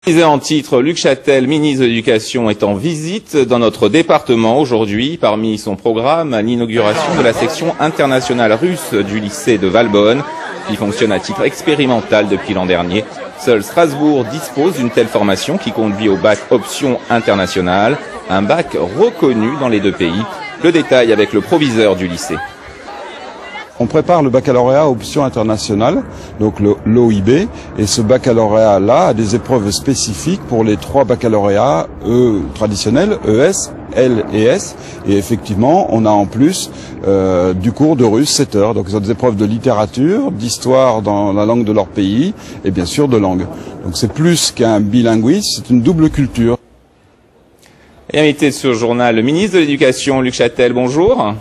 En titre, Luc Châtel, ministre de l'Éducation, est en visite dans notre département aujourd'hui. Parmi son programme, l'inauguration de la section internationale russe du lycée de Valbonne, qui fonctionne à titre expérimental depuis l'an dernier. Seul Strasbourg dispose d'une telle formation qui conduit au bac option internationale, un bac reconnu dans les deux pays. Le détail avec le proviseur du lycée. On prépare le baccalauréat option internationale, donc l'OIB, et ce baccalauréat-là a des épreuves spécifiques pour les trois baccalauréats traditionnels, ES, L et S, et effectivement, on a en plus du cours de russe 7 heures, donc ils ont des épreuves de littérature, d'histoire dans la langue de leur pays, et bien sûr de langue. Donc c'est plus qu'un bilinguisme, c'est une double culture. Et invité de ce journal, le ministre de l'Éducation, Luc Châtel, bonjour.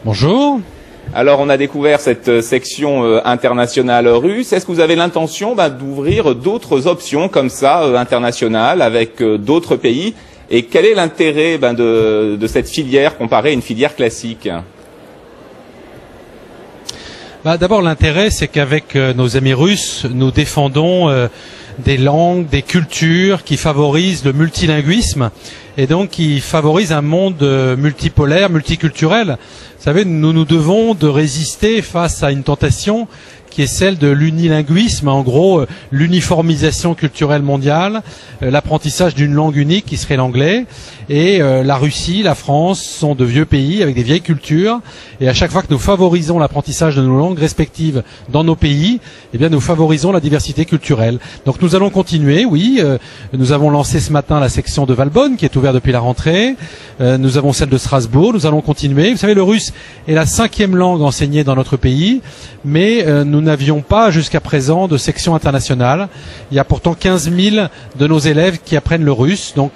Bonjour. Alors, on a découvert cette section internationale russe. Est-ce que vous avez l'intention d'ouvrir d'autres options comme ça, internationales, avec d'autres pays? Et quel est l'intérêt de cette filière comparée à une filière classique? D'abord, l'intérêt, c'est qu'avec nos amis russes, nous défendons des langues, des cultures qui favorisent le multilinguisme et donc qui favorisent un monde multipolaire, multiculturel. Vous savez, nous nous devons de résister face à une tentation qui est celle de l'unilinguisme, en gros l'uniformisation culturelle mondiale, l'apprentissage d'une langue unique qui serait l'anglais. Et la Russie, la France sont de vieux pays avec des vieilles cultures. Et à chaque fois que nous favorisons l'apprentissage de nos langues respectives dans nos pays, eh bien nous favorisons la diversité culturelle. Donc nous allons continuer, oui. Nous avons lancé ce matin la section de Valbonne qui est ouverte depuis la rentrée. Nous avons celle de Strasbourg. Nous allons continuer. Vous savez, le russe est la 5e langue enseignée dans notre pays, mais nous n'avions pas jusqu'à présent de section internationale. Il y a pourtant 15 000 de nos élèves qui apprennent le russe, donc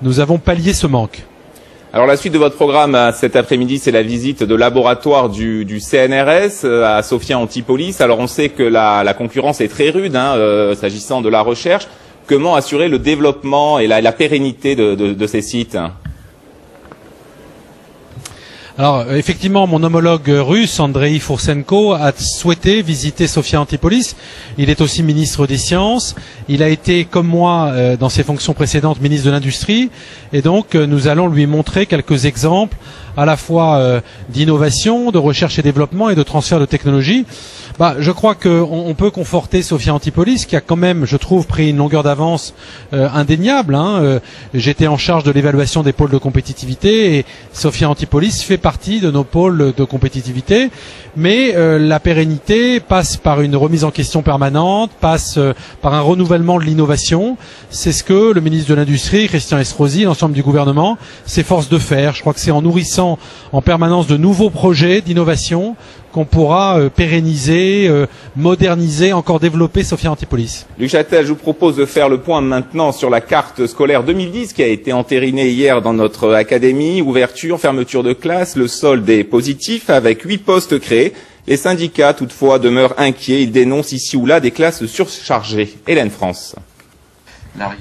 nous avons pallié ce manque. Alors la suite de votre programme cet après-midi, c'est la visite de laboratoire du CNRS à Sophia Antipolis. Alors on sait que la concurrence est très rude s'agissant de la recherche. Comment assurer le développement et la pérennité de ces sites? Alors effectivement, mon homologue russe, Andrei Foursenko, a souhaité visiter Sophia Antipolis. Il est aussi ministre des Sciences. Il a été, comme moi, dans ses fonctions précédentes, ministre de l'Industrie. Et donc, nous allons lui montrer quelques exemples à la fois d'innovation, de recherche et développement et de transfert de technologie. Je crois qu'on peut conforter Sophia Antipolis, qui a quand même, je trouve, pris une longueur d'avance indéniable. J'étais en charge de l'évaluation des pôles de compétitivité et Sophia Antipolis fait partie de nos pôles de compétitivité. Mais la pérennité passe par une remise en question permanente, passe par un renouvellement de l'innovation. C'est ce que le ministre de l'Industrie, Christian Estrosi, l'ensemble du gouvernement, s'efforce de faire. Je crois que c'est en nourrissant en permanence de nouveaux projets d'innovation qu'on pourra pérenniser, moderniser, encore développer Sophia Antipolis. Luc Châtel, je vous propose de faire le point maintenant sur la carte scolaire 2010 qui a été entérinée hier dans notre académie. Ouverture, fermeture de classe, le solde est positif avec 8 postes créés. Les syndicats, toutefois, demeurent inquiets. Ils dénoncent ici ou là des classes surchargées. Hélène France.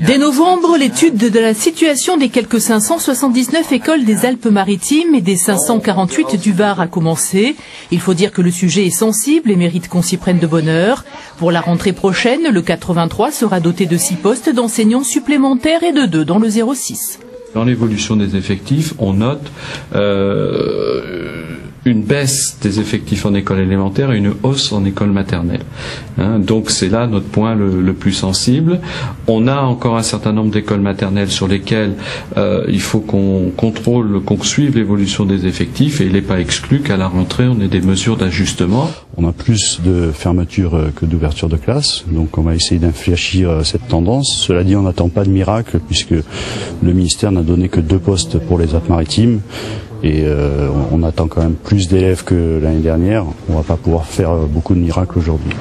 Dès novembre, l'étude de la situation des quelques 579 écoles des Alpes-Maritimes et des 548 du Var a commencé. Il faut dire que le sujet est sensible et mérite qu'on s'y prenne de bonne heure. Pour la rentrée prochaine, le 83 sera doté de 6 postes d'enseignants supplémentaires et de 2 dans le 06. Dans l'évolution des effectifs, on note une baisse des effectifs en école élémentaire et une hausse en école maternelle. Donc c'est là notre point le plus sensible. On a encore un certain nombre d'écoles maternelles sur lesquelles il faut qu'on contrôle, qu'on suive l'évolution des effectifs et il n'est pas exclu qu'à la rentrée on ait des mesures d'ajustement. On a plus de fermetures que d'ouverture de classe, donc on va essayer d'infléchir cette tendance. Cela dit, on n'attend pas de miracle puisque le ministère n'a donné que 2 postes pour les Alpes-Maritimes. Et on attend quand même plus d'élèves que l'année dernière. On ne va pas pouvoir faire beaucoup de miracles aujourd'hui.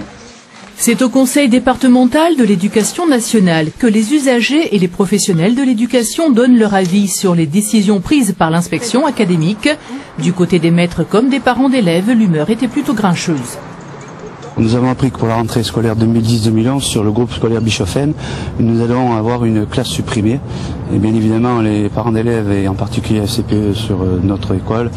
C'est au Conseil départemental de l'éducation nationale que les usagers et les professionnels de l'éducation donnent leur avis sur les décisions prises par l'inspection académique. Du côté des maîtres comme des parents d'élèves, l'humeur était plutôt grincheuse. Nous avons appris que pour la rentrée scolaire 2010-2011, sur le groupe scolaire Bischoffen, nous allons avoir une classe supprimée. Et bien évidemment, les parents d'élèves, et en particulier la CPE sur notre école,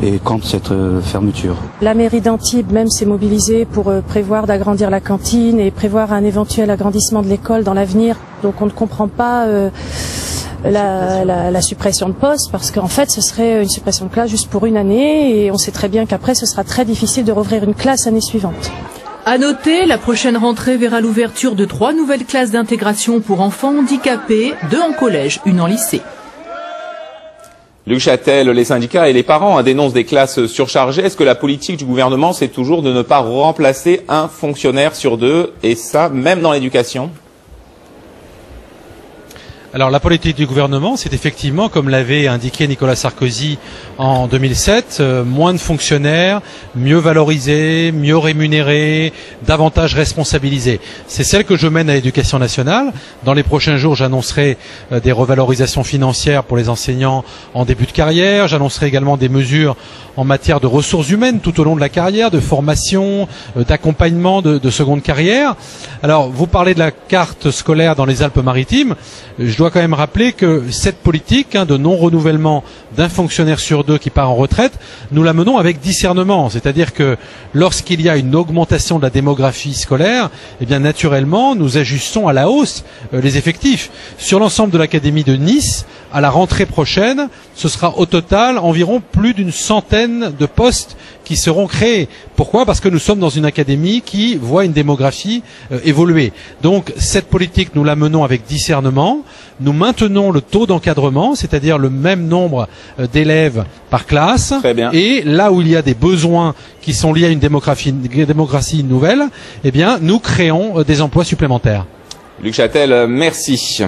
et contre cette fermeture. La mairie d'Antibes même s'est mobilisée pour prévoir d'agrandir la cantine et prévoir un éventuel agrandissement de l'école dans l'avenir. Donc on ne comprend pas la suppression de postes, parce qu'en fait ce serait une suppression de classe juste pour une année, et on sait très bien qu'après ce sera très difficile de rouvrir une classe l'année suivante. À noter, la prochaine rentrée verra l'ouverture de 3 nouvelles classes d'intégration pour enfants handicapés, 2 en collège, 1 en lycée. Luc Châtel, les syndicats et les parents dénoncent des classes surchargées. Est-ce que la politique du gouvernement, c'est toujours de ne pas remplacer un fonctionnaire sur 2, et ça, même dans l'éducation ? Alors la politique du gouvernement, c'est effectivement, comme l'avait indiqué Nicolas Sarkozy en 2007, moins de fonctionnaires, mieux valorisés, mieux rémunérés, davantage responsabilisés. C'est celle que je mène à l'Éducation nationale. Dans les prochains jours, j'annoncerai des revalorisations financières pour les enseignants en début de carrière. J'annoncerai également des mesures en matière de ressources humaines tout au long de la carrière, de formation, d'accompagnement de seconde carrière. Alors, vous parlez de la carte scolaire dans les Alpes-Maritimes. Je dois quand même rappeler que cette politique de non-renouvellement d'un fonctionnaire sur 2 qui part en retraite, nous la menons avec discernement. C'est-à-dire que lorsqu'il y a une augmentation de la démographie scolaire, eh bien naturellement, nous ajustons à la hausse les effectifs. Sur l'ensemble de l'académie de Nice, à la rentrée prochaine, ce sera au total environ plus d'une centaine de postes qui seront créés. Pourquoi? Parce que nous sommes dans une académie qui voit une démographie évoluer. Donc cette politique, nous la menons avec discernement. Nous maintenons le taux d'encadrement, c'est-à-dire le même nombre d'élèves par classe. Très bien. Et là où il y a des besoins qui sont liés à une démographie nouvelle, eh bien nous créons des emplois supplémentaires. Luc Châtel, merci.